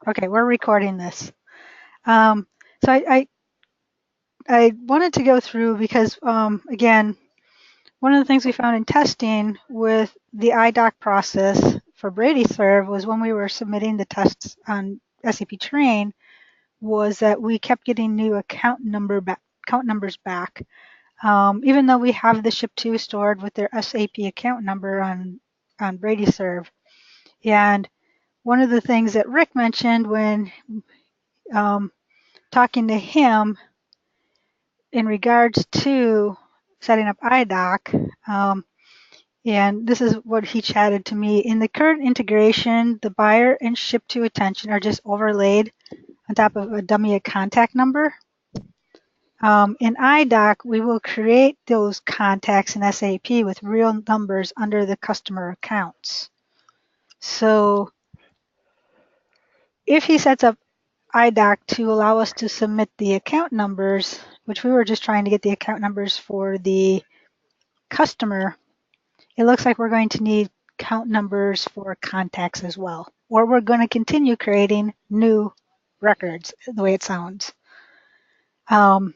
Okay, we're recording this. So I wanted to go through because, again, one of the things we found in testing with the iDoc process for BradyServe was when we were submitting the tests on SAP Train was that we kept getting new account numbers back. Even though we have the SHIP2 stored with their SAP account number on BradyServe. And one of the things that Rick mentioned when talking to him in regards to setting up iDoc, and this is what he chatted to me. In the current integration, the buyer and ship to attention are just overlaid on top of a dummy contact number. In iDoc, we will create those contacts in SAP with real numbers under the customer accounts. So if he sets up iDoc to allow us to submit the account numbers, which we were just trying to get the account numbers for the customer, it looks like we're going to need count numbers for contacts as well, or we're going to continue creating new records the way it sounds. So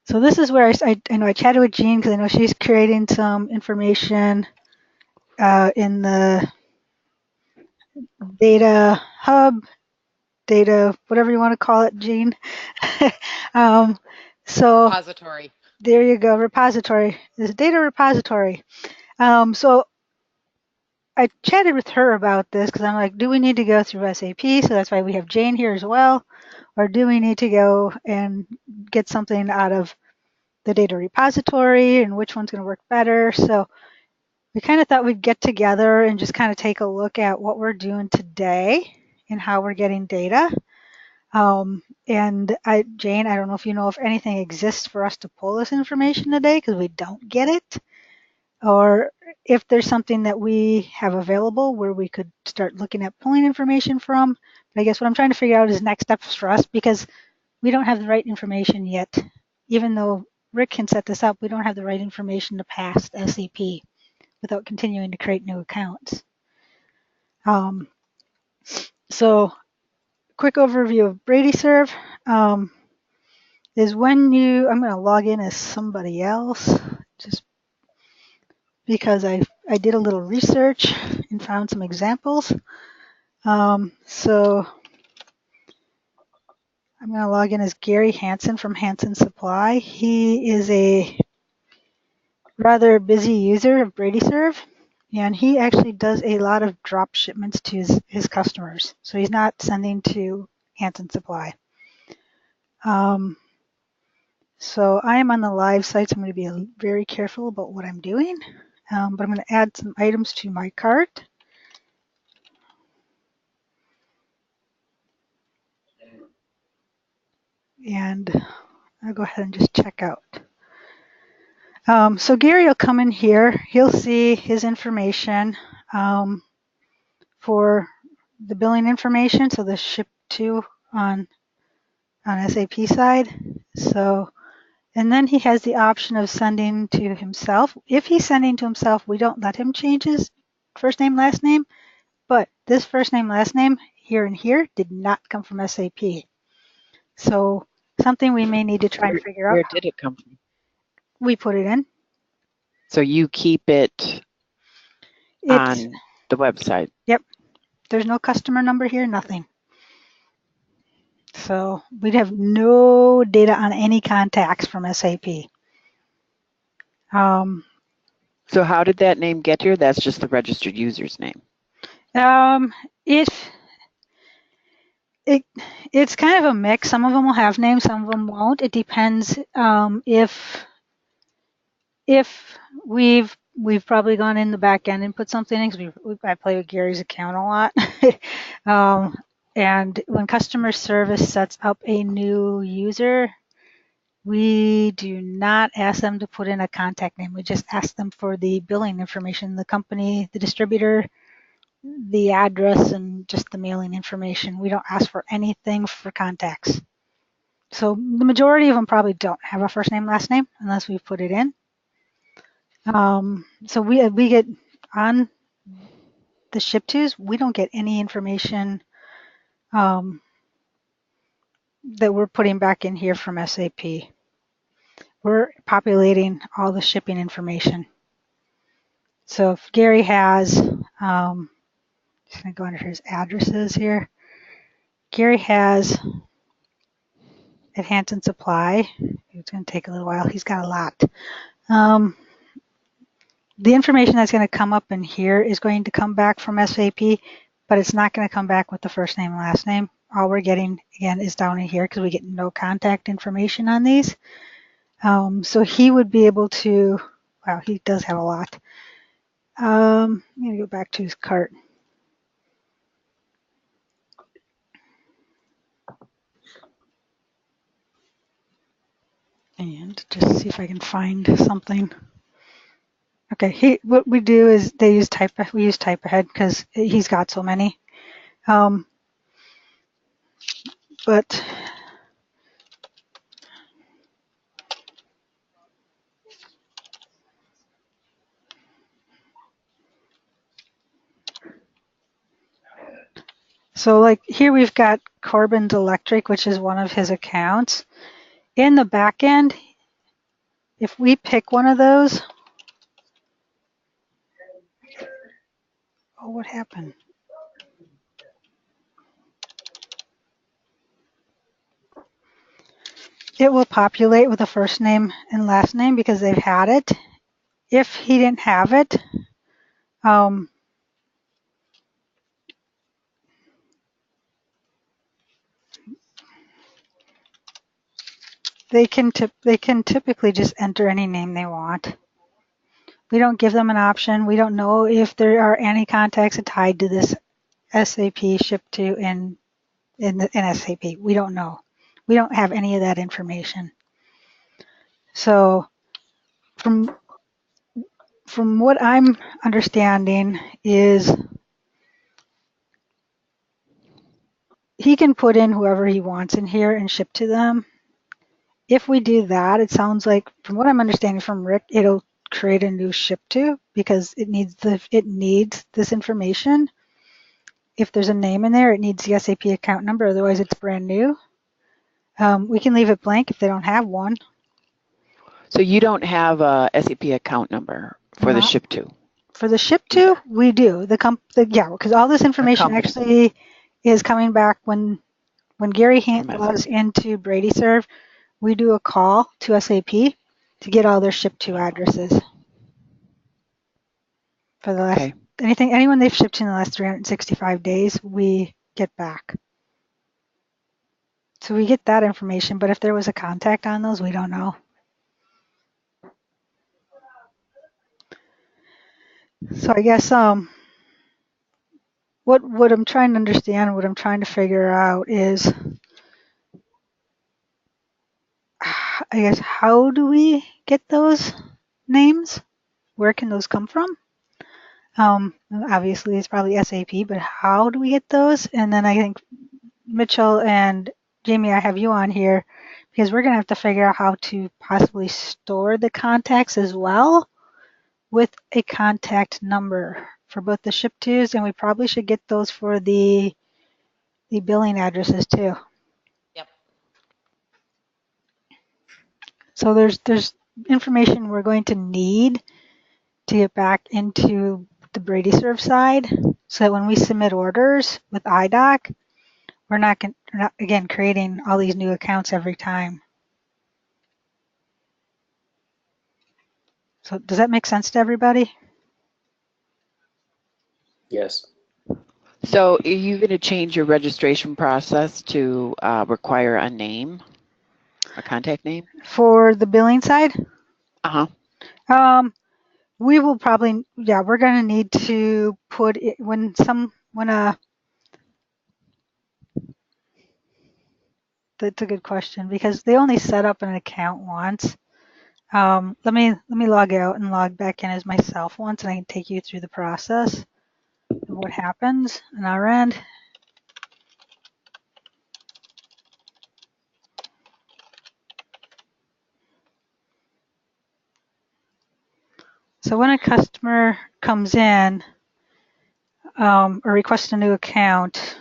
this is where I know I chatted with Jean because I know she's creating some information in the data hub, data, whatever you want to call it, Jean. So Repository. there you go, repository. This data repository. So I chatted with her about this because I'm like, do we need to go through SAP? So that's why we have Jane here as well. Or do we need to go and get something out of the data repository and which one's going to work better? So we kind of thought we'd get together and just kind of take a look at what we're doing today and how we're getting data. And Jane, I don't know if you know if anything exists for us to pull this information today because we don't get it, or if there's something that we have available where we could start looking at pulling information from. But I guess what I'm trying to figure out is next steps for us because we don't have the right information yet. Even though Rick can set this up, we don't have the right information to pass SAP without continuing to create new accounts. So quick overview of BradyServe is when I'm going to log in as somebody else just because I did a little research and found some examples. So I'm going to log in as Gary Hansen from Hansen Supply. He is a rather busy user of BradyServe, and he actually does a lot of drop shipments to his customers. So he's not sending to Hansen Supply. So I am on the live site, so I'm going to be very careful about what I'm doing. But I'm going to add some items to my cart. And I'll go ahead and just check out. So Gary will come in here. He'll see his information for the billing information, so the ship to on SAP side. So, and then he has the option of sending to himself. If he's sending to himself, we don't let him change his first name, last name. But this first name, last name here and here did not come from SAP. So something we may need to try and figure out. Where did it come from? We put it in. So you keep it on the website? Yep. There's no customer number here, nothing. So we'd have no data on any contacts from SAP. So how did that name get here? That's just the registered user's name. It's kind of a mix. Some of them will have names, some of them won't. It depends if we've probably gone in the back end and put something in because I play with Gary's account a lot. And when customer service sets up a new user, we do not ask them to put in a contact name. We just ask them for the billing information, the company, the distributor, the address, and just the mailing information. We don't ask for anything for contacts. So the majority of them probably don't have a first name, last name, unless we put it in. So we get on the ship tos, we don't get any information that we're putting back in here from SAP. We're populating all the shipping information. So if Gary has, just going to go under his addresses here. Gary has at Hanson Supply. It's going to take a little while. He's got a lot. The information that's going to come up in here is going to come back from SAP, but it's not going to come back with the first name and last name. All we're getting, again, is down in here because we get no contact information on these. So he would be able to, wow, he does have a lot. I'm going to go back to his cart. And just see if I can find something. Okay, what we do is we use type ahead because he's got so many. But so like here we've got Corbin's Electric, which is one of his accounts. In the back end, if we pick one of those, oh, what happened? It will populate with the first name and last name because they've had it. If he didn't have it, they can typically just enter any name they want. We don't give them an option. We don't know if there are any contacts tied to this SAP ship to in SAP. We don't know. We don't have any of that information. So from what I'm understanding is he can put in whoever he wants in here and ship to them. If we do that, it sounds like, from what I'm understanding from Rick, it'll create a new ship to because it needs this information. If there's a name in there, it needs the SAP account number, otherwise it's brand new. We can leave it blank if they don't have one. So you don't have a SAP account number for the ship to? For the ship to, we do. Yeah, because all this information actually is coming back when Gary logs into BradyServe. We do a call to SAP to get all their ship to addresses for the last anyone they've shipped in the last 365 days. We get back. So we get that information, but if there was a contact on those, we don't know. So I guess what I'm trying to understand, what I'm trying to figure out is, I guess, how do we get those names? Where can those come from? Obviously, it's probably SAP, but how do we get those? And then I think Mitchell and Jamie, I have you on here because we're going to have to figure out how to possibly store the contacts as well with a contact number for both the ship tos, and we probably should get those for the billing addresses too. Yep. So there's information we're going to need to get back into the BradyServe side so that when we submit orders with iDoc, we're not again creating all these new accounts every time. So does that make sense to everybody? Yes. So are you going to change your registration process to require a name, a contact name? For the billing side? Uh-huh. We will probably, yeah, we're going to need to put it that's a good question because they only set up an account once. Let me log out and log back in as myself once, and I can take you through the process of what happens on our end. So when a customer comes in or requests a new account,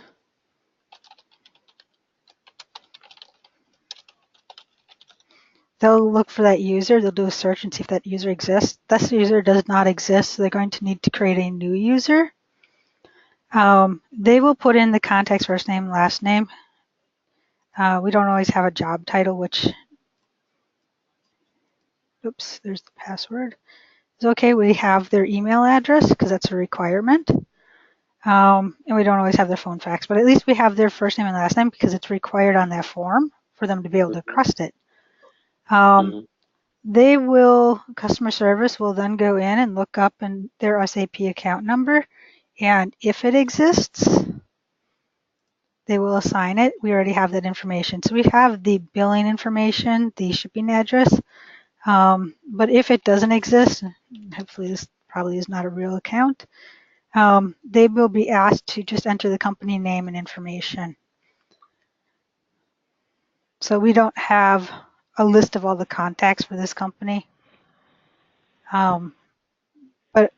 they'll look for that user, they'll do a search and see if that user exists. This user does not exist, so they're going to need to create a new user. They will put in the contact's first name, last name. We don't always have a job title, which, oops, there's the password. It's okay, we have their email address because that's a requirement. And we don't always have their phone fax, but at least we have their first name and last name because it's required on that form for them to be able to trust it. They will, customer service will then go in and look up in their SAP account number, and if it exists, they will assign it. We already have that information. So we have the billing information, the shipping address, but if it doesn't exist, hopefully this probably is not a real account, they will be asked to just enter the company name and information. So we don't have a list of all the contacts for this company. But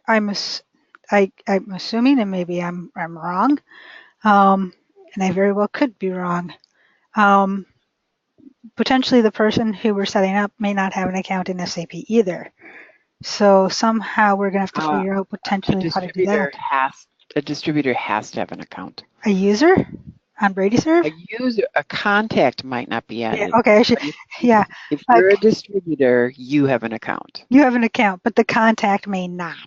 I'm assuming, and maybe I'm wrong, and I very well could be wrong. Potentially the person who we're setting up may not have an account in SAP either. So somehow we're going to have to figure out potentially how to do that. A distributor has to have an account. A user on BradyServe? A contact might not be added. Yeah, okay, yeah. If you're a distributor, you have an account. You have an account, but the contact may not.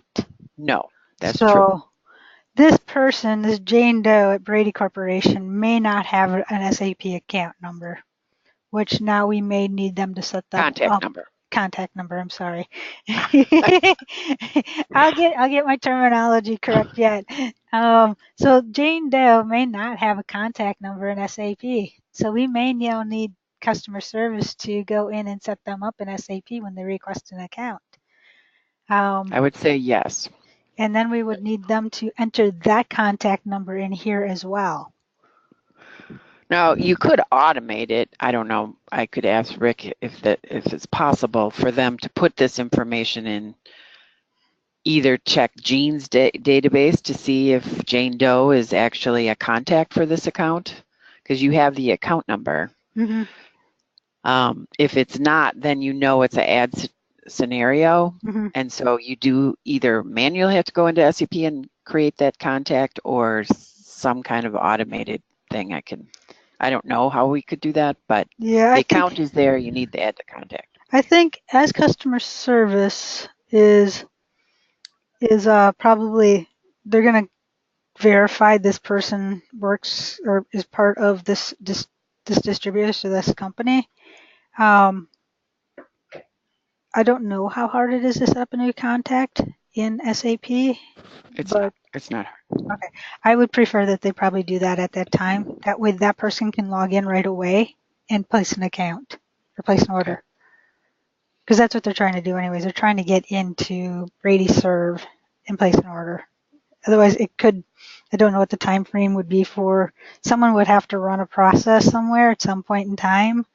No, that's true. So this person, this Jane Doe at Brady Corporation, may not have an SAP account number, which now we may need them to set that contact number. Contact number, I'm sorry. I'll get my terminology correct yet. So Jane Doe may not have a contact number in SAP. So we may now need customer service to go in and set them up in SAP when they request an account. I would say yes. And then we would need them to enter that contact number in here as well. Now, you could automate it. I don't know. I could ask Rick if it's possible for them to put this information in, either check Jean's database to see if Jane Doe is actually a contact for this account, because you have the account number. Mm-hmm. If it's not, then you know it's an ad scenario. Mm-hmm. And so you do either manually have to go into SAP and create that contact, or some kind of automated thing. I don't know how we could do that, but yeah, the account is there. You need to add the contact. I think as customer service is probably, they're going to verify this person works or is part of this distributor, so this company. I don't know how hard it is to set up a new contact in SAP. It's not hard. Okay. I would prefer that they probably do that at that time. That way that person can log in right away and place an account or place an order. Because that's what they're trying to do anyways. They're trying to get into BradyServe and place an order. Otherwise it could, I don't know what the time frame would be for, someone would have to run a process somewhere at some point in time.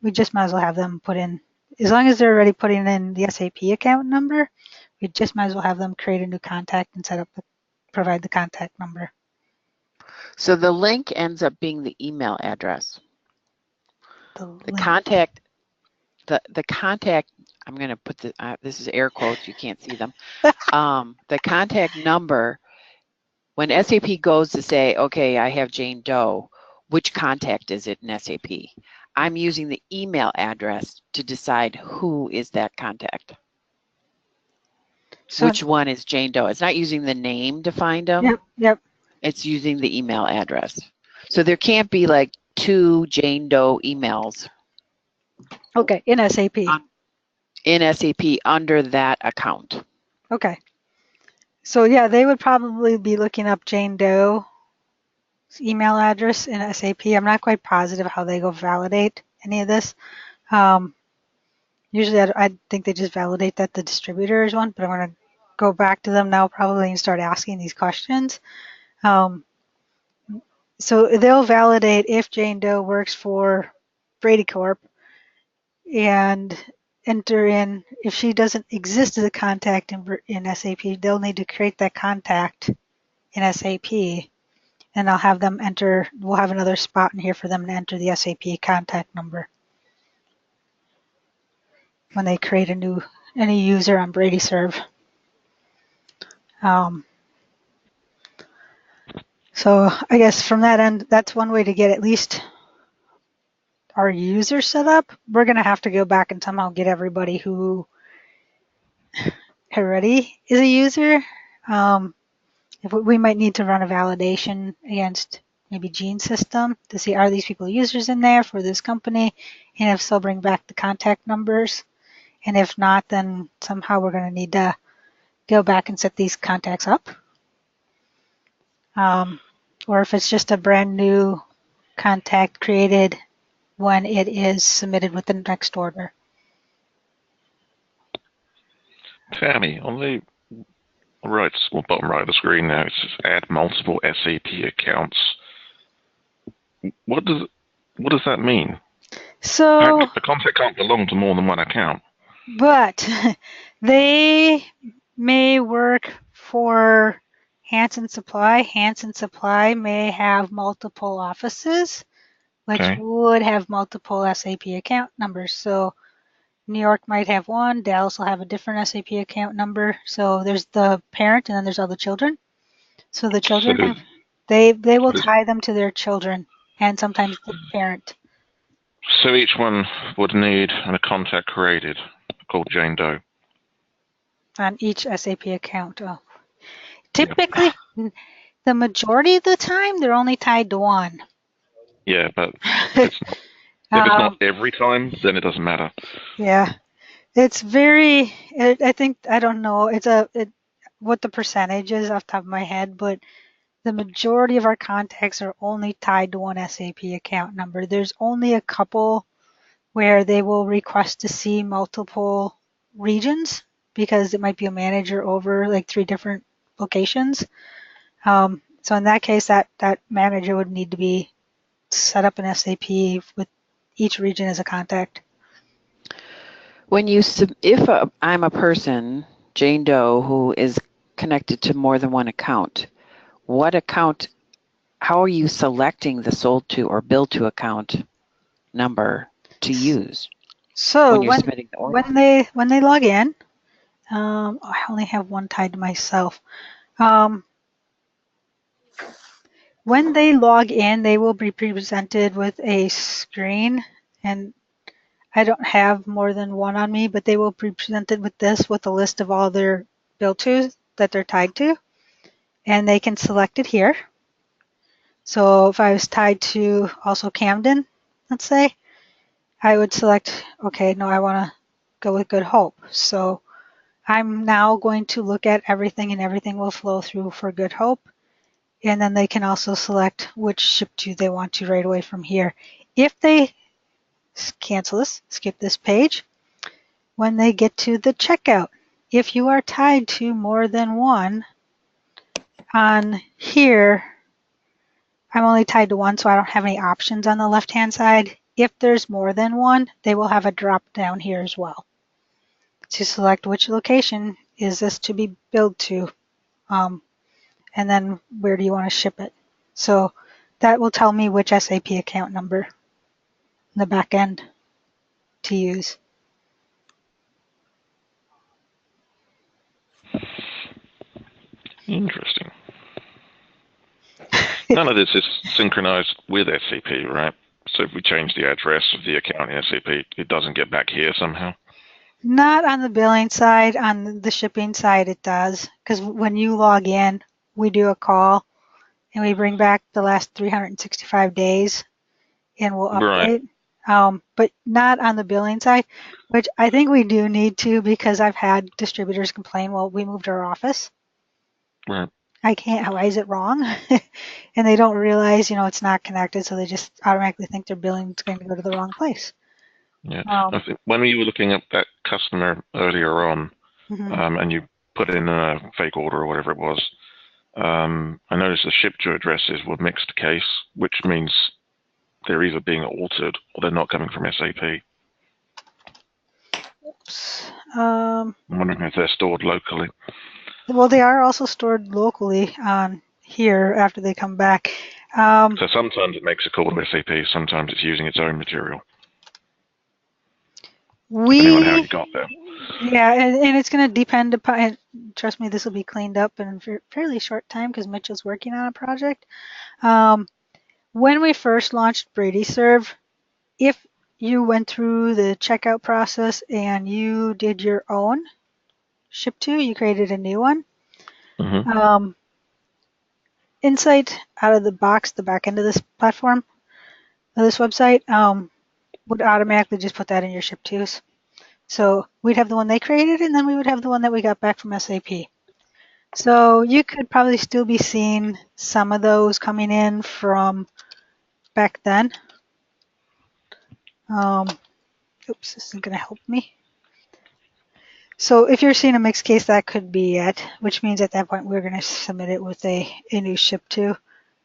We just might as well have them put in, as long as they're already putting in the SAP account number, we just might as well have them create a new contact and provide the contact number. So the link ends up being the email address. The contact, I'm going to put this is air quotes, you can't see them. The contact number, when SAP goes to say, okay, I have Jane Doe, which contact is it in SAP? I'm using the email address to decide who is that contact. So, which one is Jane Doe? It's not using the name to find them. Yep. It's using the email address. So there can't be like 2 Jane Doe emails. Okay, in SAP. In SAP under that account. Okay. So yeah, they would probably be looking up Jane Doe's email address in SAP. I'm not quite positive how they go validate any of this. Usually I think they just validate that the distributor is one, but I'm going to go back to them now probably and start asking these questions. So they'll validate if Jane Doe works for Brady Corp and enter in, if she doesn't exist as a contact in SAP, they'll need to create that contact in SAP, and I'll have them enter, we'll have another spot in here for them to enter the SAP contact number. when they create any user on BradyServe. So I guess from that end, that's one way to get at least our user set up. We're going to have to go back and somehow get everybody who already is a user. If we might need to run a validation against maybe Gene's system to see, are these people users in there for this company? And if so, bring back the contact numbers. And if not, then somehow we're going to need to go back and set these contacts up. Or if it's just a brand new contact created when it is submitted with the next order. Tammy, on the right, well, bottom right of the screen now, it says add multiple SAP accounts. What does that mean? So the contact can't belong to more than one account. But they may work for Hanson Supply. Hanson Supply may have multiple offices, which Okay. would have multiple SAP account numbers. So New York might have one, Dallas will have a different SAP account number. So there's the parent and then there's all the children. So the children they will tie them to their children and sometimes the parent. So each one would need a contact created called Jane Doe On each SAP account. Oh. Typically, the majority of the time, they're only tied to one. Yeah, but if it's not every time, then it doesn't matter. Yeah, it's very. I think I don't know. What the percentage is off the top of my head, but the majority of our contacts are only tied to one SAP account number. There's only a couple where they will request to see multiple regions because it might be a manager over like 3 different locations. So in that case, that manager would need to be set up an SAP with each region as a contact. When if I'm a person, Jane Doe, who is connected to more than one account, what account, how are you selecting the sold to or billed to account number to use So when you're submitting the order? when they log in, I only have one tied to myself. When they log in, they will be presented with a screen, and I don't have more than one on me, but they will be presented with this with a list of all their bill tos that they're tied to, and they can select it here. So if I was tied to also Camden, let's say, I would select, okay, no, I want to go with Good Hope. So I'm now going to look at everything and everything will flow through for Good Hope. And then they can also select which ship to they want to right away from here. If they cancel this, skip this page, when they get to the checkout, if you are tied to more than one on here, I'm only tied to one, so I don't have any options on the left-hand side. If there's more than one, they will have a drop down here as well to select which location is this to be billed to, and then where do you want to ship it. So that will tell me which SAP account number in the back end to use. Interesting. None of this is synchronized with SAP, right? So if we change the address of the account in SAP, it doesn't get back here somehow? Not on the billing side. On the shipping side, it does. Because when you log in, we do a call and we bring back the last 365 days and we'll update. Right. But not on the billing side, which I think we do need to because I've had distributors complain, well, we moved our office. Right. I can't, why is it wrong? And they don't realize, it's not connected, so they just automatically think their billing is going to go to the wrong place. Yeah. I think when you were looking at that customer earlier on, and you put in a fake order or whatever it was, I noticed the ship to addresses were mixed case, which means they're either being altered or they're not coming from SAP. Oops. I'm wondering if they're stored locally. Well, they are also stored locally on here after they come back. So sometimes it makes a call to SAP, sometimes it's using its own material. depending on how you got there. Yeah, and it's going to depend upon, and trust me, this will be cleaned up in a fairly short time because Mitchell's working on a project. When we first launched BradyServe, if you went through the checkout process and you did your own ship to, you created a new one. Mm-hmm. Insight out of the box, the back end of this platform, of this website, would automatically just put that in your ship tos. So we'd have the one they created, and then we would have the one that we got back from SAP. So you could probably still be seeing some of those coming in from back then. Oops, this isn't going to help me. So if you're seeing a mixed case, that could be it, which means at that point we're going to submit it with a new ship to.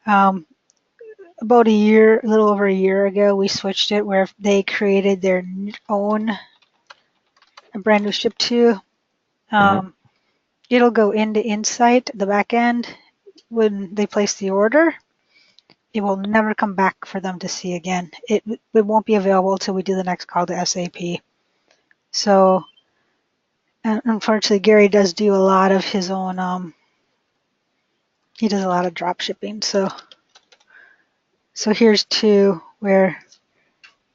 About a little over a year ago, we switched it where if they created their own brand new ship to, it'll go into Insight, the back end, when they place the order. It will never come back for them to see again. It won't be available until we do the next call to SAP. So, unfortunately, Gary does do a lot of his own. He does a lot of drop shipping. So here's two where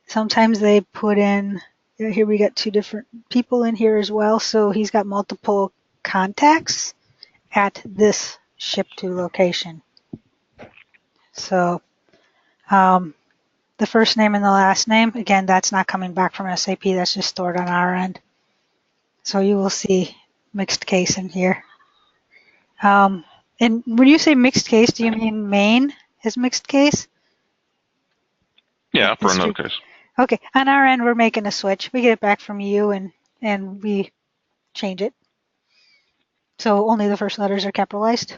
sometimes they put in. Here we got two different people in here as well. So he's got multiple contacts at this ship to location. So the first name and the last name, again, that's not coming back from SAP. That's just stored on our end. So you will see mixed case in here. And when you say mixed case, do you mean Maine is mixed case? Yeah, for another case. Okay, on our end, we're making a switch. We get it back from you, and we change it. So only the first letters are capitalized.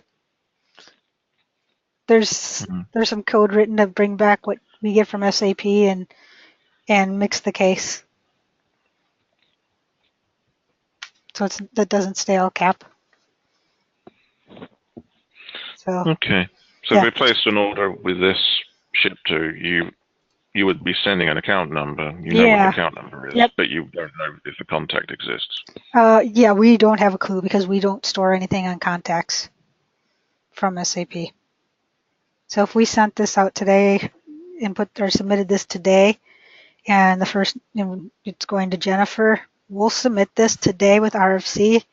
There's some code written to bring back what we get from SAP and mix the case. So that doesn't stay all cap. So okay. So if we placed an order with this ship to, you would be sending an account number. You know what the account number is, but you don't know if the contact exists. Yeah, we don't have a clue because we don't store anything on contacts from SAP. So if we sent this out today and submitted this today, and it's going to Jennifer, we'll submit this today with RFC.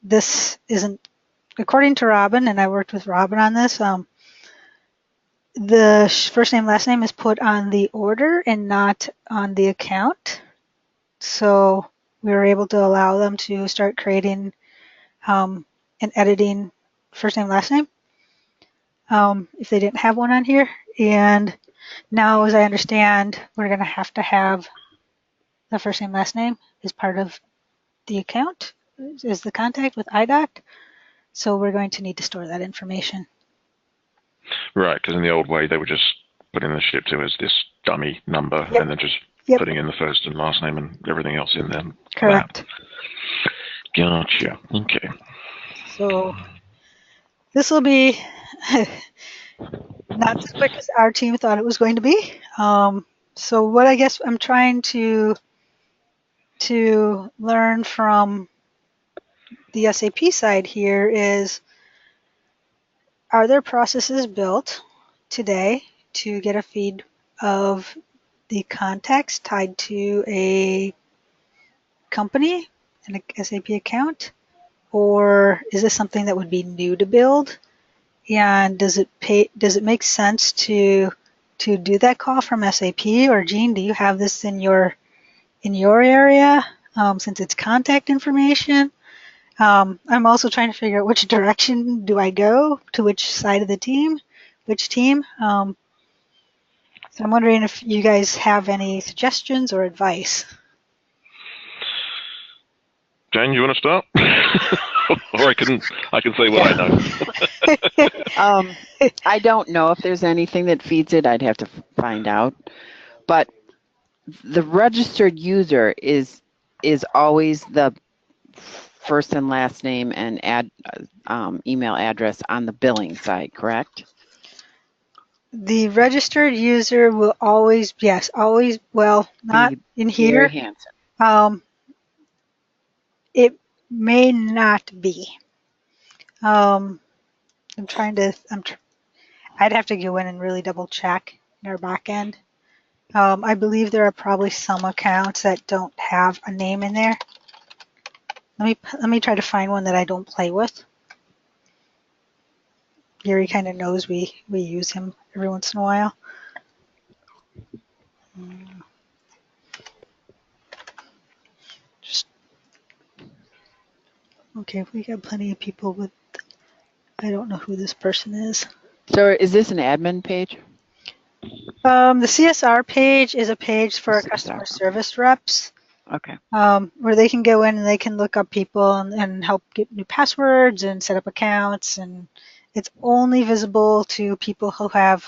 This isn't, according to Robin, and I worked with Robin on this, the first name, last name is put on the order and not on the account. So we were able to allow them to start creating and editing first name, last name if they didn't have one on here. And now, as I understand, we're going to have the first name, last name as part of the account, as the contact with iDoc. So we're going to need to store that information. Right, because in the old way, they would just put in the ship to as this dummy number and then just putting in the first and last name and everything else in there. Correct. Gotcha. Okay. So this will be not as quick as our team thought it was going to be. So what I guess I'm trying to learn from the SAP side here is, are there processes built today to get a feed of the contacts tied to a company and a SAP account? Or is this something that would be new to build? And does it make sense to do that call from SAP? Or Jean, do you have this in your area since it's contact information? I'm also trying to figure out which direction do I go, to which side of the team, which team. So I'm wondering if you guys have any suggestions or advice. Jane, you want to start? Or I can say what I know. I don't know if there's anything that feeds it. I'd have to find out. But the registered user is always the first and last name and email address on the billing side, correct? The registered user will always, yes, always, well, not in here. Gary Hansen. It may not be. I'm trying to. I'd have to go in and really double check in our back end. I believe there are probably some accounts that don't have a name in there. Let me try to find one that I don't play with. Gary kind of knows we use him every once in a while. Just okay. We got plenty of people with. I don't know who this person is. So is this an admin page? The CSR page is a page for CSR. customer service reps. Okay. Where they can go in and they can look up people and help get new passwords and set up accounts. And it's only visible to people who have,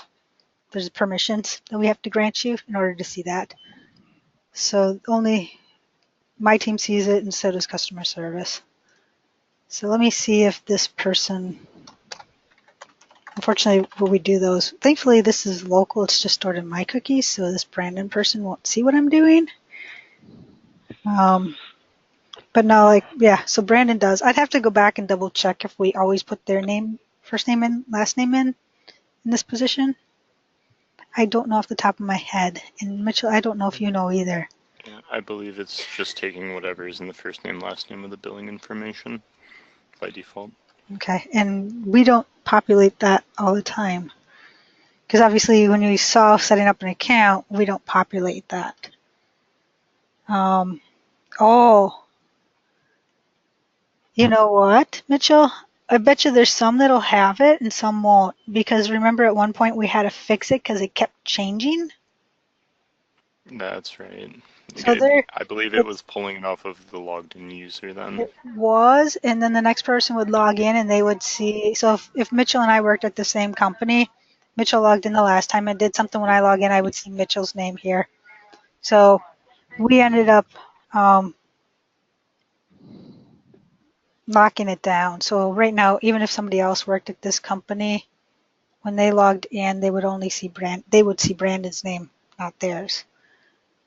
there's permissions that we have to grant you in order to see that. So only my team sees it, and so does customer service. So let me see if this person, unfortunately, when we do those, thankfully this is local, it's just stored in my cookies, so this Brandon person won't see what I'm doing. But no, like, yeah, so Brandon does. I'd have to go back and double check if we always put their name, first name in, last name in this position. I don't know off the top of my head. And Mitchell, I don't know if you know either. Yeah, I believe it's just taking whatever is in the first name, last name of the billing information by default. Okay, and we don't populate that all the time. Because obviously when we saw setting up an account, we don't populate that. Oh, you know what, Mitchell? I bet you there's some that'll have it and some won't. Because remember at one point we had to fix it because it kept changing? That's right. So there, I believe it was pulling it off of the logged in user then. it was, and then the next person would log in and they would see. So if Mitchell and I worked at the same company, Mitchell logged in the last time and did something. When I log in, I would see Mitchell's name here. So we ended up locking it down. So right now, even if somebody else worked at this company, when they logged in, they would only see they would see Brandon's name, not theirs.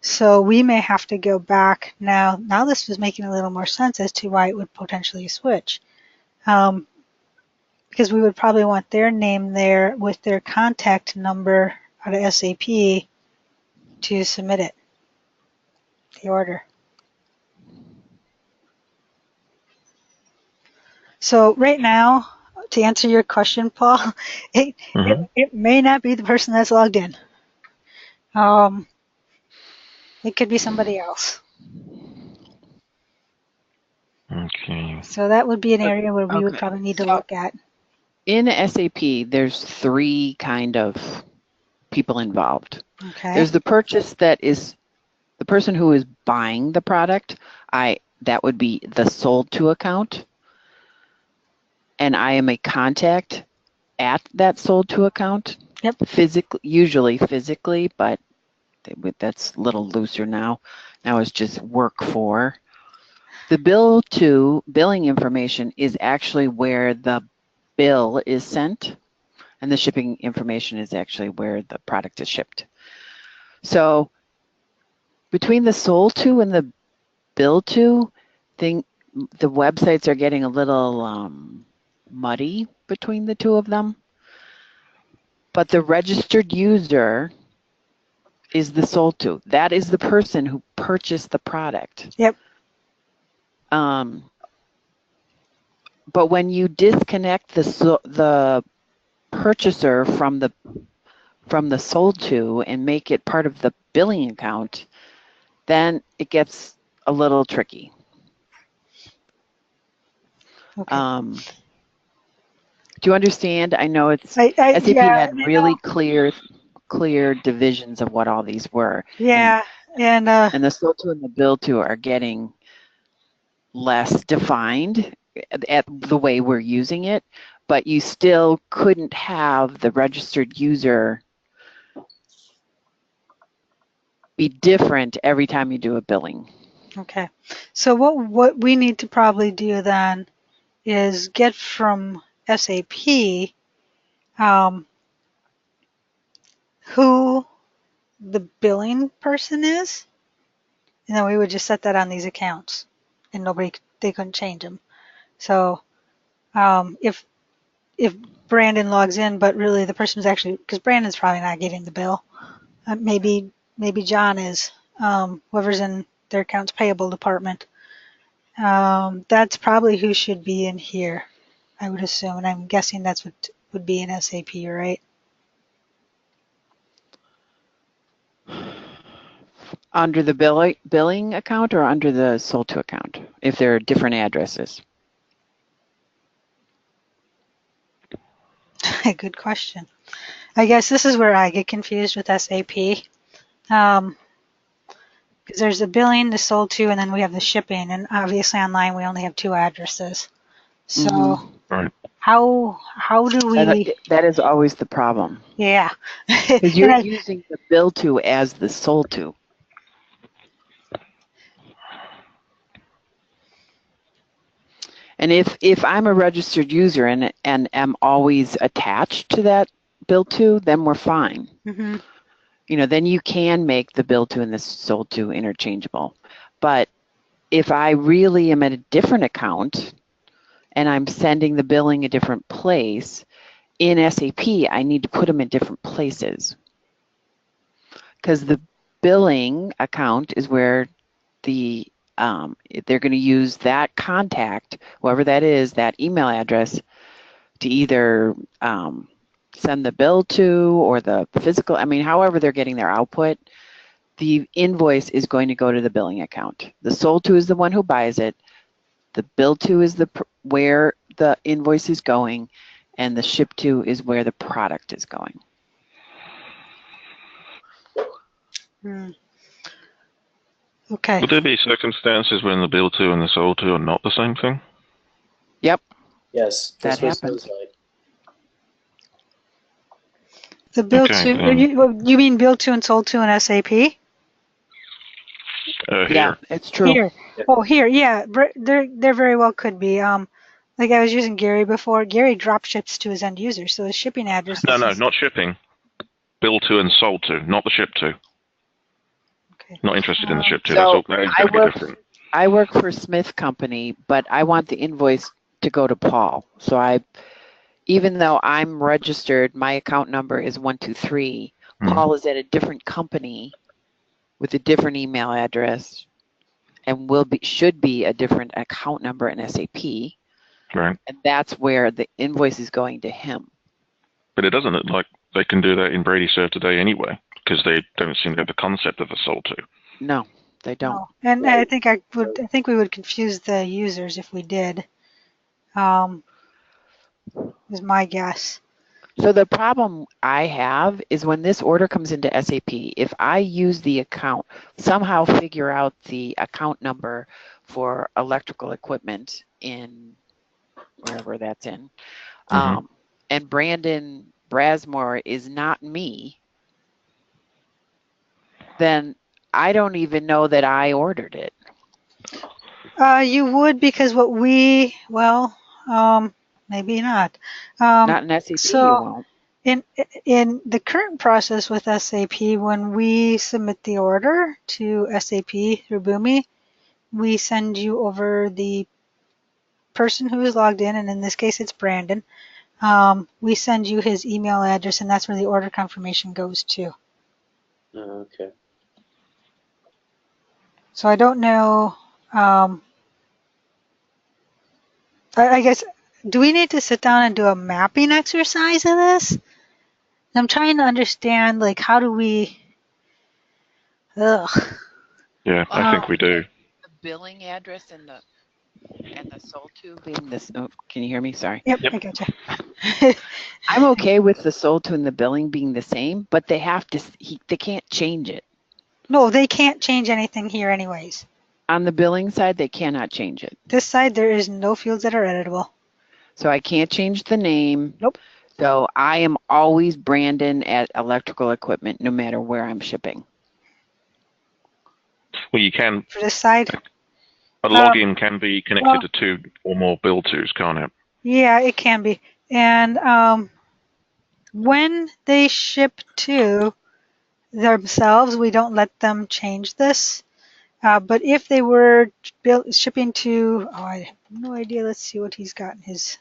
So we may have to go back now. Now this is making a little more sense as to why it would potentially switch. Because we would probably want their name there with their contact number out of SAP to submit it, the order. So right now, to answer your question, Paul, it may not be the person that's logged in. It could be somebody else. Okay. So that would be an area where we would probably need to look at. In SAP, there's 3 kind of people involved. Okay. There's the purchase that is the person who is buying the product. That would be the sold to account. And I am a contact at that sold to account. Yep. Usually physically, but that's a little looser now. Now it's just work for. The billing information is actually where the bill is sent, and the shipping information is actually where the product is shipped. So between the sold to and the bill to thing, the websites are getting a little muddy between the two of them. But the registered user is the sold to. That is the person who purchased the product. Yep. But when you disconnect the purchaser from the sold to and make it part of the billing account, then it gets a little tricky. Okay. Do you understand? I know it's SAP had really clear divisions of what all these were. Yeah, and the sold to and the bill to are getting less defined at the way we're using it, but you still couldn't have the registered user be different every time you do a billing. Okay. So what we need to probably do then is get from SAP who the billing person is, and then we would just set that on these accounts, and they couldn't change them. So if Brandon logs in, but really the person's actually, because Brandon's probably not getting the bill. Maybe John is, whoever's in their accounts payable department. That's probably who should be in here, I would assume, and I'm guessing that's what would be in SAP, right? Under the billing account or under the sold to account, if there are different addresses? Good question. I guess this is where I get confused with SAP. Because there's the billing, the sold to, and then we have the shipping. And obviously online we only have 2 addresses. So Right. how do we? That is always the problem. Yeah. Because you're using the bill to as the sold to. And if I'm a registered user and am always attached to that bill to, then we're fine. Mm-hmm. You know, then you can make the bill to and the sold to interchangeable. But if I really am at a different account and I'm sending the billing a different place, in SAP, I need to put them in different places. Because the billing account is where they're going to use that contact, whoever that is, that email address, to either send the bill to or the physical, however they're getting their output, the invoice is going to go to the billing account. The sold to is the one who buys it. The bill to is where the invoice is going, and the ship to is where the product is going. Okay. Would there be circumstances when the bill to and the sold to are not the same thing? Yep. Yes, that happens. The bill to, you mean bill to and sold to in SAP? Here. Yeah, it's true. Here. Oh, here, yeah. There very well could be. Like I was using Gary before. Gary drop ships to his end user, so his shipping address. No, not shipping. Bill to and sold to, not the ship to. Okay. Not interested in the ship to. So That's all. Different. I work for Smith Company, but I want the invoice to go to Paul. So even though I'm registered, my account number is 123. Paul is at a different company with a different email address, and should be a different account number in SAP. Right. And that's where the invoice is going to him. But it doesn't look like they can do that in BradyServe today anyway, because they don't seem to have the concept of a sold to. No, they don't. No. And I think we would confuse the users if we did. Is my guess. So the problem I have is when this order comes into SAP, if I use the account, somehow figure out the account number for electrical equipment in wherever that's in, and Brandon Brasmore is not me, then I don't even know that I ordered it. You would, because maybe not. Not in SAP, so you won't. In the current process with SAP, when we submit the order to SAP through Boomi, we send you over the person who is logged in, and in this case it's Brandon. We send you his email address, and that's where the order confirmation goes to. Okay. So I don't know. I guess, do we need to sit down and do a mapping exercise of this? I'm trying to understand, like, how do we? Yeah, I think we do. The billing address and the sold to being this. Oh, can you hear me? Sorry. Yep. I gotcha. I'm okay with the sold to and the billing being the same, but they have to. They can't change it. No, they can't change anything here, anyways. On the billing side, they cannot change it. This side, there is no fields that are editable. So I can't change the name. Nope. So I am always Brandon at electrical equipment, no matter where I'm shipping. Well, you can. For this side. A login can be connected to 2 or more bill tos, can't it? Yeah, it can be. And when they ship to themselves, we don't let them change this. But if they were shipping to, oh, I have no idea. Let's see what he's got in his.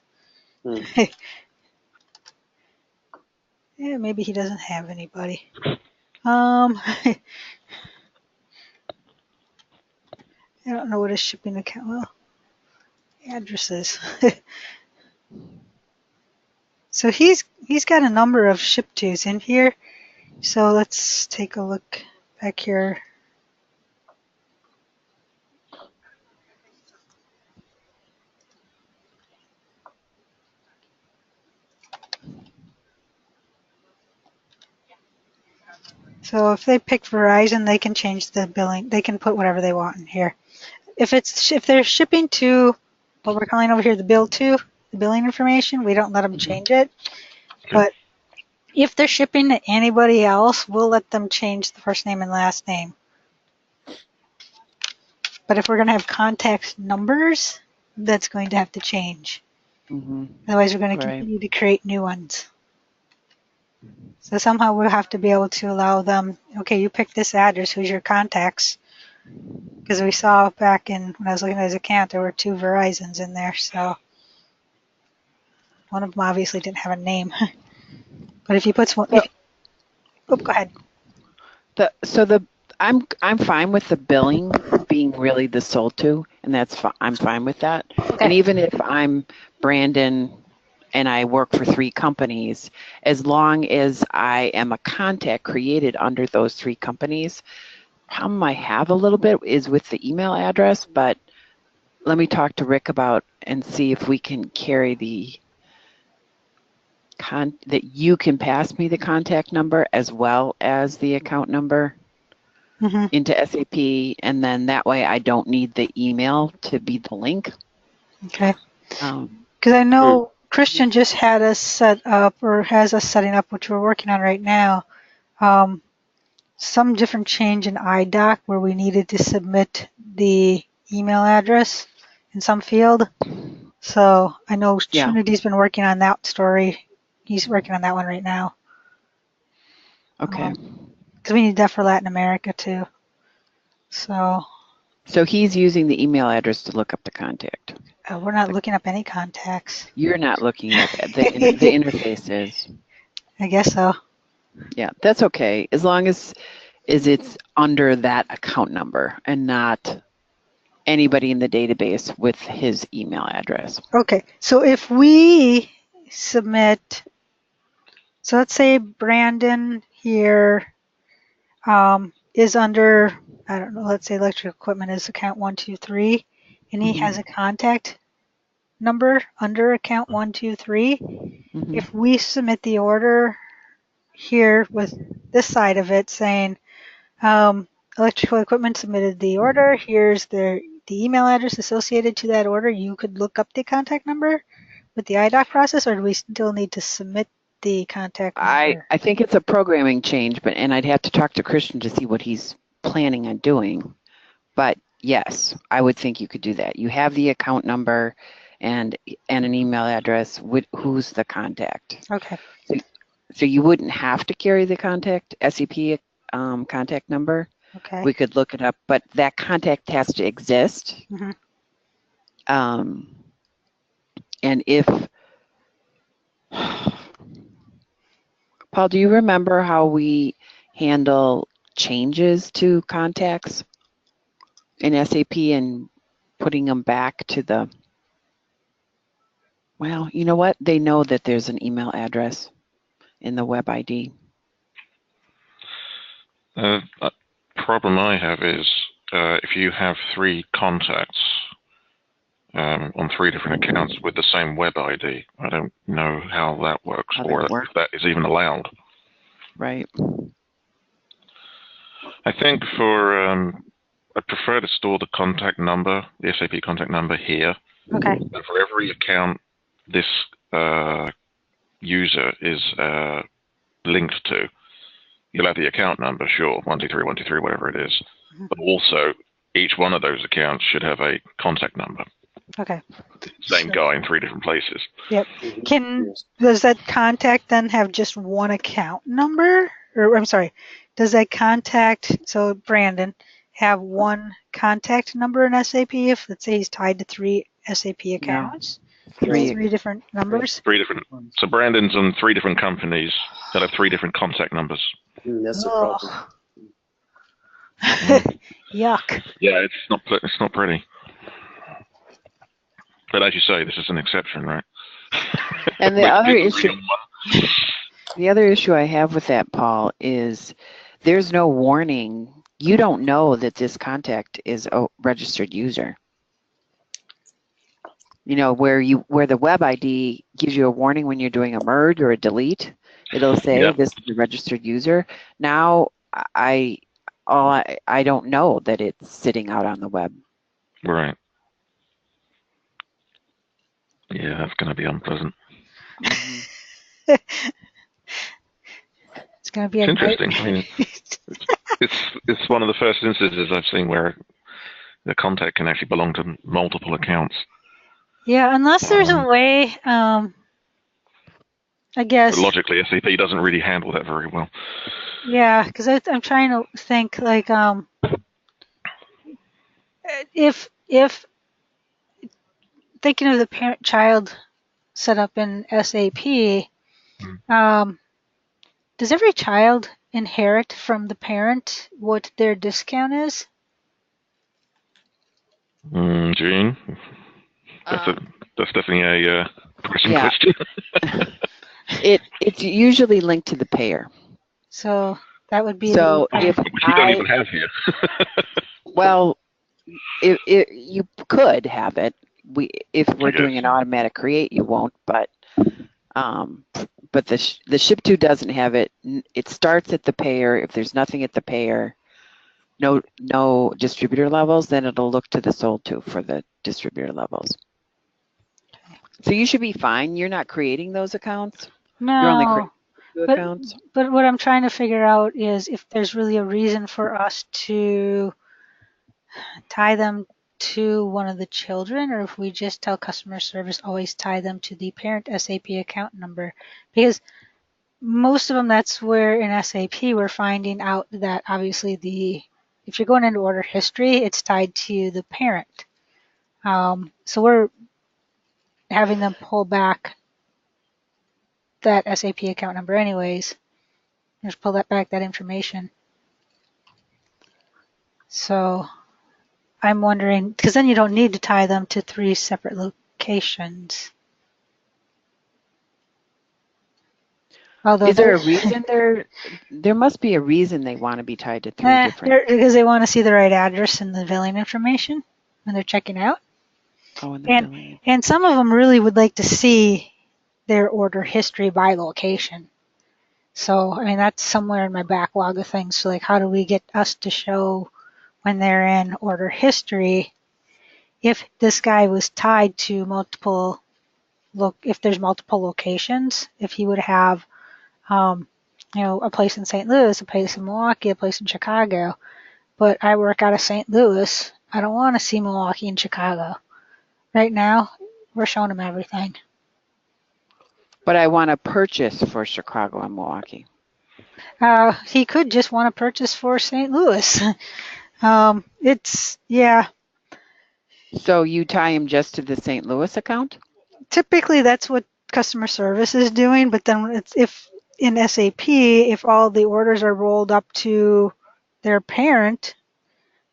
Yeah, maybe he doesn't have anybody. I don't know what his shipping account. Well, addresses. So he's got a number of ship tos in here. So let's take a look back here. So if they pick Verizon, they can change the billing. They can put whatever they want in here. If they're shipping to what we're calling over here the bill to, the billing information, we don't let them change it. But if they're shipping to anybody else, we'll let them change the first name and last name. But if we're going to have contact numbers, that's going to have to change. Otherwise, we're going to continue to create new ones. So somehow we'll have to be able to allow them, okay, you pick this address, who's your contacts? Because we saw back when I was looking at his account, there were 2 Verizons in there, so one of them obviously didn't have a name. But if he puts one, go ahead. I'm fine with the billing being really the sold to, and I'm fine with that. Okay. And even if I'm Brandon and I work for 3 companies, as long as I am a contact created under those 3 companies, problem I have a little bit is with the email address, but let me talk to Rick about and see if we can carry that you can pass me the contact number as well as the account number into SAP, and then that way I don't need the email to be the link. Okay. Because I know Christian just had us set up, or has us setting up, which we're working on right now, some different change in iDoc where we needed to submit the email address in some field. So I know Trinity's been working on that story. He's working on that one right now. Okay. Because we need that for Latin America too. So he's using the email address to look up the contact. We're not looking up any contacts. You're not looking at that. The interface is. I guess so. Yeah, that's okay. As long as it's under that account number and not anybody in the database with his email address. Okay, so if we submit, so let's say Brandon here is under, I don't know, let's say electric equipment is account 123, and he has a contact number under account 123. If we submit the order here with this side of it saying electrical equipment submitted the order, here's the email address associated to that order, you could look up the contact number with the iDoc process, or do we still need to submit the contact number? I think it's a programming change, and I'd have to talk to Christian to see what he's planning on doing. But yes, I would think you could do that. You have the account number and an email address with who's the contact. Okay. So you wouldn't have to carry the SAP contact number. Okay. We could look it up, but that contact has to exist. And if Paul, do you remember how we handle changes to contacts in SAP and putting them back to the, well, you know what? They know that there's an email address in the web ID. Problem I have is if you have 3 contacts on 3 different accounts with the same web ID, I don't know how that works or if that is even allowed. Right. I think I prefer to store the contact number, the SAP contact number here. Okay. And for every account this user is linked to, you'll have the account number, sure, 123, 123, whatever it is. But also, each one of those accounts should have a contact number. Okay. Same guy in 3 different places. Yep. Does that contact then have just one account number? Or I'm sorry, does that contact, so Brandon, have one contact number in SAP if, let's say, he's tied to 3 SAP accounts? Three. 3 different numbers? 3 different. So Brandon's on 3 different companies that have 3 different contact numbers. That's a problem. Yuck. Yeah, it's not pretty. But as you say, this is an exception, right? And the other issue I have with that, Paul, is there's no warning. You don't know that this contact is a registered user. You know, where the web ID gives you a warning when you're doing a merge or a delete, it'll say this is a registered user. Now I don't know that it's sitting out on the web. Right. Yeah, that's going to be unpleasant. It's going to be interesting. I mean, it's one of the first instances I've seen where the contact can actually belong to multiple accounts. Yeah, unless there's a way, I guess. But logically, SAP doesn't really handle that very well. Yeah, because I'm trying to think, like, if thinking of the parent-child setup in SAP, does every child inherit from the parent what their discount is? Gene, that's definitely a pressing question. It's usually linked to the payer. So that would be. So if which we don't even have here. Well, you could have it. If we're doing an automatic create, you won't. But the ship to doesn't have it. It starts at the payer. If there's nothing at the payer, no distributor levels, then it'll look to the sold to for the distributor levels. So you should be fine. You're not creating those accounts. No. You're only creating accounts. But what I'm trying to figure out is if there's really a reason for us to tie them to one of the children, or if we just tell customer service always tie them to the parent SAP account number. Because most of them, that's where in SAP we're finding out that obviously if you're going into order history, it's tied to the parent. So we're having them pull back that SAP account number anyways. Just pull that information. So I'm wondering, because then you don't need to tie them to 3 separate locations. Although is there a reason there must be a reason they want to be tied to 3 different? Because they want to see the right address and the billing information when they're checking out. Oh, and the billing. And some of them really would like to see their order history by location. So, I mean, that's somewhere in my backlog of things. So, like, how do we get us to show when they're in order history if this guy was tied to multiple, if there's multiple locations, if he would have, a place in St. Louis, a place in Milwaukee, a place in Chicago, but I work out of St. Louis. I don't want to see Milwaukee and Chicago. Right now, we're showing them everything. But I want to purchase for Chicago and Milwaukee. He could just want to purchase for St. Louis. Yeah. So you tie him just to the St. Louis account? Typically, that's what customer service is doing, but then if in SAP, if all the orders are rolled up to their parent,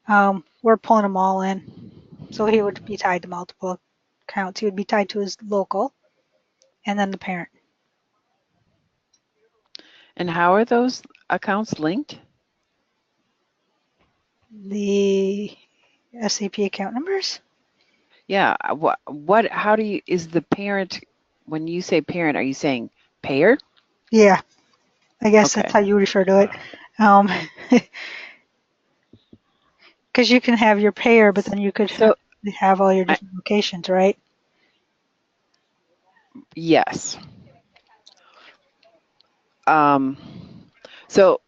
we're pulling them all in. So he would be tied to multiple accounts. He would be tied to his local and then the parent. And how are those accounts linked? The SAP account numbers? Yeah. How do you, is the parent, when you say parent, are you saying payer? Yeah. I guess that's how you refer to it. Because you can have your payer, but then you could have all your different locations, right? Yes. So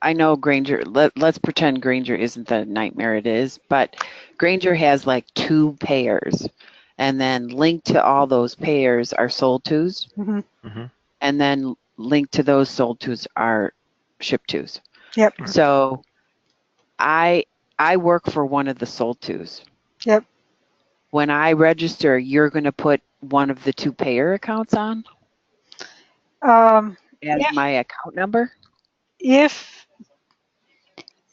I know Granger, let's pretend Granger isn't the nightmare it is, but Granger has like 2 payers, and then linked to all those payers are sold tos, and then linked to those sold tos are ship tos. Yep. So I I work for one of the sold tos. Yep. When I register, you're going to put one of the two payer accounts on as If my account number? if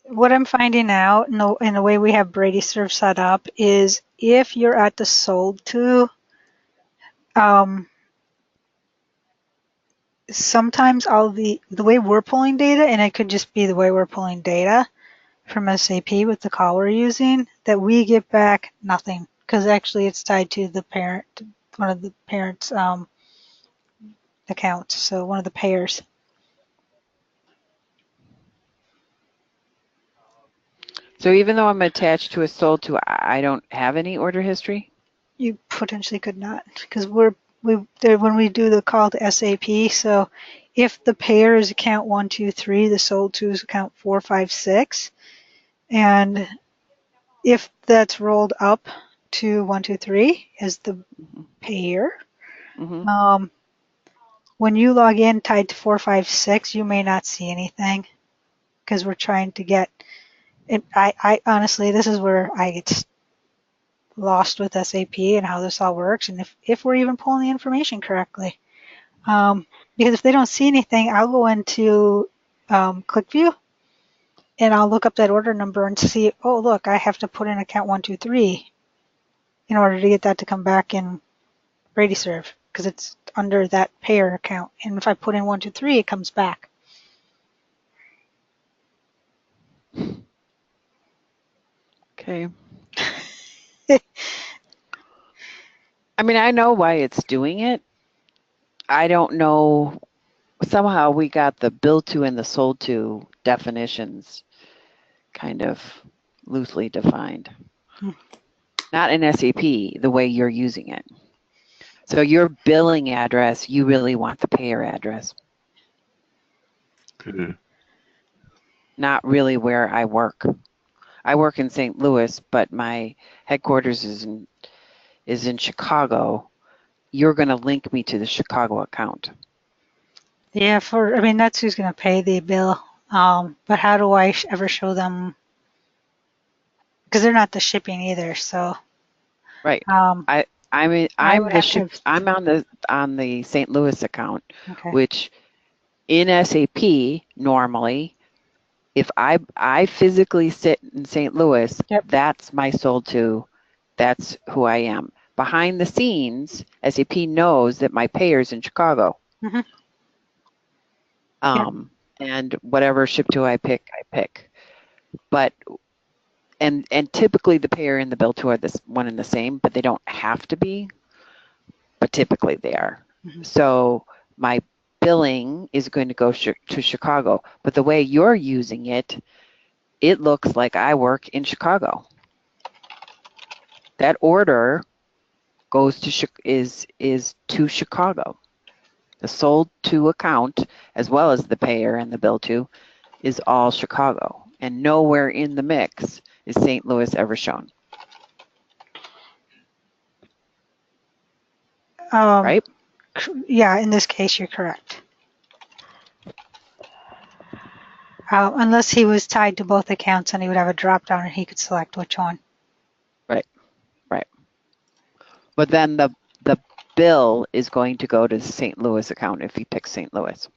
what I'm finding out in the way we have BradyServe set up is if you're at the sold to, sometimes the way we're pulling data, and it could just be the way we're pulling data from SAP with the call we're using, that we get back nothing because actually it's tied to the parent, one of the parents' accounts, so one of the payers. So even though I'm attached to a sold to, I don't have any order history? You potentially could not, because when we do the call to SAP, so if the payer is account 123, the sold to is account 456, and if that's rolled up to 123 as the payer, Mm-hmm. when you log in tied to 456, you may not see anything because we're trying to get. And I honestly, this is where I get lost with SAP and how this all works, and if we're even pulling the information correctly. Because if they don't see anything, I'll go into ClickView and I'll look up that order number and see, oh, look, I have to put in account 123 in order to get that to come back in BradyServe because it's under that payer account. And if I put in 123, it comes back. Okay. I mean, I know why it's doing it. I don't know. Somehow we got the bill to and the sold to definitions kind of loosely defined. Not in SAP, the way you're using it. So your billing address, you really want the payer address. Not really where I work. I work in St. Louis, but my headquarters is in Chicago. You're going to link me to the Chicago account. Yeah, I mean, that's who's going to pay the bill. But how do I ever show them? Because they're not the shipping either, so. Right. I'm on the St. Louis account, Okay. which in SAP normally, if I physically sit in St. Louis, Yep. that's my sold to, that's who I am. Behind the scenes, SAP knows that my payer's in Chicago. Mm-hmm. And whatever ship to I pick. But and typically the payer and the bill to are this one and the same, but they don't have to be. But typically they are. Mm-hmm. So my billing is going to go to Chicago, but the way you're using it, it looks like I work in Chicago. That order goes to is to Chicago. The sold to account, as well as the payer and the bill to, is all Chicago, and nowhere in the mix is St. Louis ever shown. Right? Yeah, in this case, you're correct. Unless he was tied to both accounts and he would have a drop down and he could select which one. Right. But then the bill is going to go to the St. Louis account if you pick St. Louis.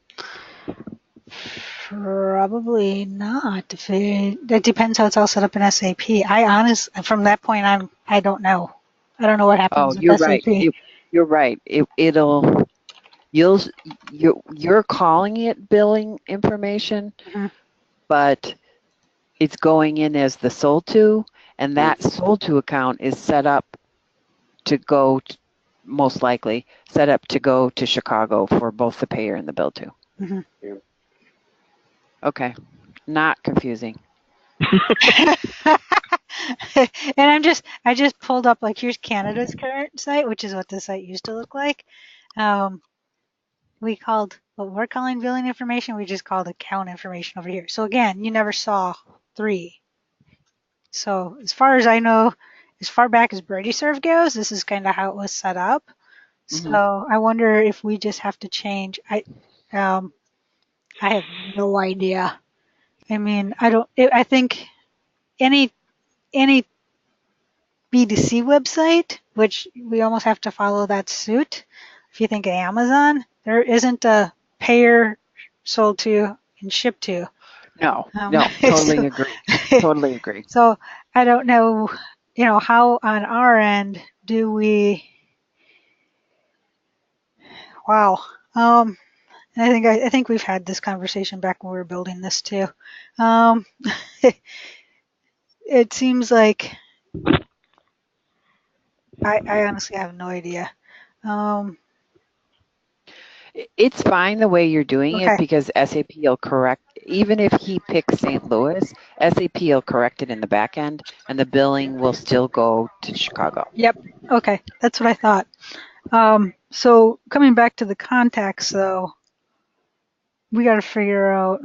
Probably not. That depends how it's all set up in SAP. From that point on, I don't know. I don't know what happens with SAP. Right. You're right. You're calling it billing information, mm-hmm. but it's going in as the sold to, and that sold to account is set up to go, most likely, set up to go to Chicago for both the payer and the bill to. Mm-hmm. Yeah. Okay. Not confusing. And I just pulled up, like, here's Canada's current site, which is what the site used to look like. We called what we're calling billing information, we just called account information over here. So again, you never saw 3. So as far as I know, as far back as BradyServe goes, this is kind of how it was set up. Mm-hmm. So I wonder if we just have to change. I have no idea. I mean, I think any any B2C website, which we almost have to follow that suit. If you think of Amazon, there isn't a payer, sold to, and shipped to. No, totally agree. Totally agree. So I don't know, how on our end do we, wow. I think we've had this conversation back when we were building this too. It seems like I honestly have no idea. It's fine the way you're doing Okay. it because SAP will correct, even if he picks St. Louis, SAP will correct it in the back end and the billing will still go to Chicago. Yep. Okay. That's what I thought. So coming back to the contacts though, we got to figure out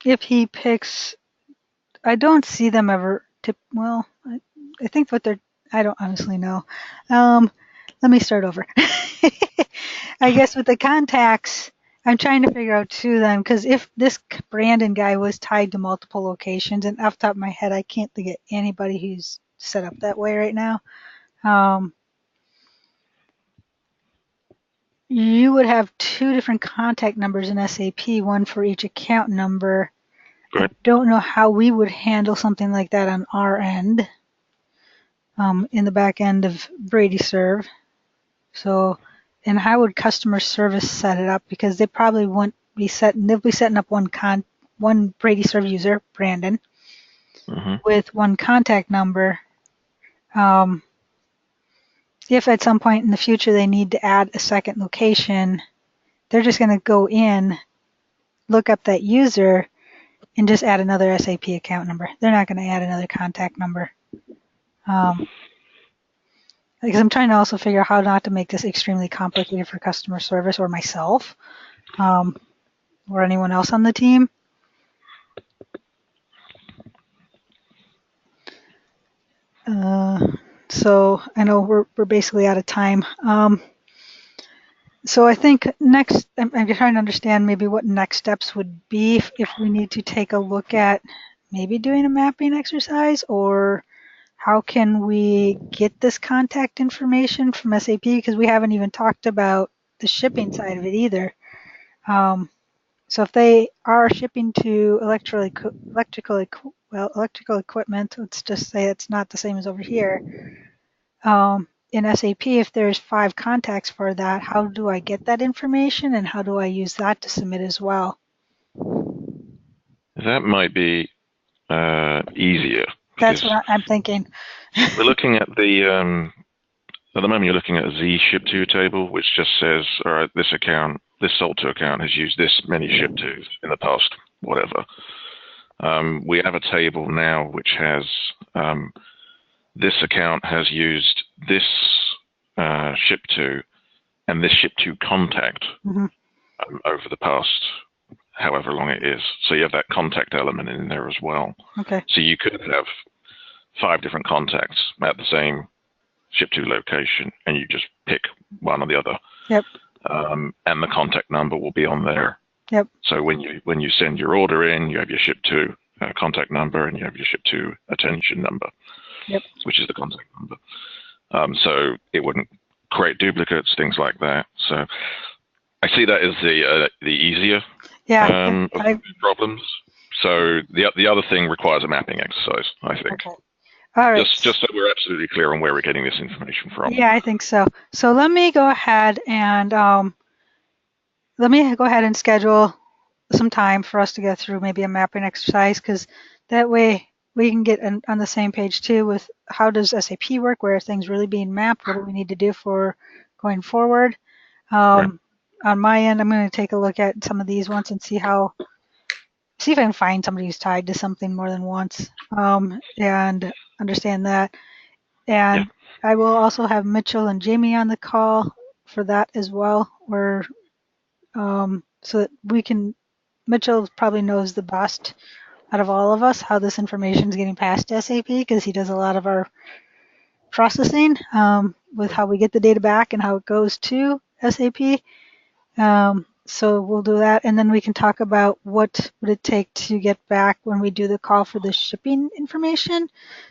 if he picks, I don't see them ever well, I think I don't honestly know. Let me start over. I guess with the contacts, I'm trying to figure out too then, because if this Brandon guy was tied to multiple locations, and off the top of my head, I can't think of anybody who's set up that way right now. You would have two different contact numbers in SAP, one for each account number. Right. I don't know how we would handle something like that on our end, in the back end of BradyServe. So, and how would customer service set it up? Because they probably won't be they'll be setting up one BradyServe user, Brandon, with one contact number. If at some point in the future they need to add a second location, they're just going to go in, look up that user, and just add another SAP account number. They're not going to add another contact number. Because I'm trying to also figure out how not to make this extremely complicated for customer service or myself, or anyone else on the team. So I know we're basically out of time. So I think next, I'm trying to understand maybe what next steps would be if we need to take a look at maybe doing a mapping exercise, or how can we get this contact information from SAP, because we haven't even talked about the shipping side of it either. So if they are shipping to electrical equipment, let's just say it's not the same as over here. In SAP, if there's 5 contacts for that, how do I get that information, and how do I use that to submit as well? That might be easier. That's what I'm thinking. We're looking at the moment you're looking at a Z ship to table, which just says, all right, this sold to account has used this many ship tos in the past, whatever. We have a table now which has this account has used this ship to and this ship to contact over the past however long it is. So you have that contact element in there as well. Okay. So you could have 5 different contacts at the same ship to location, and you just pick one or the other. Yep. And the contact number will be on there. Yep. So when you send your order in, you have your ship to contact number, and you have your ship to attention number. Yep. Which is the contact number. So it wouldn't create duplicates, things like that. So I see that as the easier of problems. So the other thing requires a mapping exercise, I think. Okay. All right. Just so we're absolutely clear on where we're getting this information from. Yeah, I think so. So let me go ahead and schedule some time for us to go through maybe a mapping exercise, because that way we can get on the same page too with how does SAP work, where are things really being mapped, what do we need to do for going forward. Right. On my end, I'm going to take a look at some of these ones and see if I can find somebody who's tied to something more than once, and understand that. And I will also have Mitchell and Jamie on the call for that as well, or so that we can. Mitchell probably knows the best out of all of us how this information is getting passed to SAP, because he does a lot of our processing with how we get the data back and how it goes to SAP. So we'll do that, and then we can talk about what would it take to get back when we do the call for the shipping information.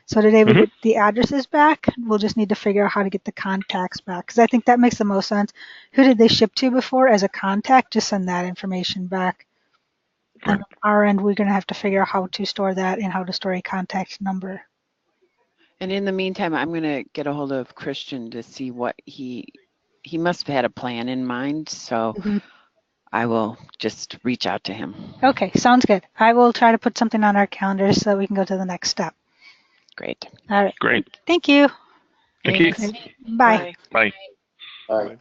So today we get the addresses back. We'll just need to figure out how to get the contacts back, because I think that makes the most sense. Who did they ship to before as a contact? Just send that information back. Right. And on our end, we're going to have to figure out how to store that and how to store a contact number. And in the meantime, I'm going to get a hold of Christian to see what he must have had a plan in mind. So I will just reach out to him. Okay, sounds good. I will try to put something on our calendars so we can go to the next step. Great. All right. Great. Thank you. Thank you. Thanks. Bye. Bye. Bye.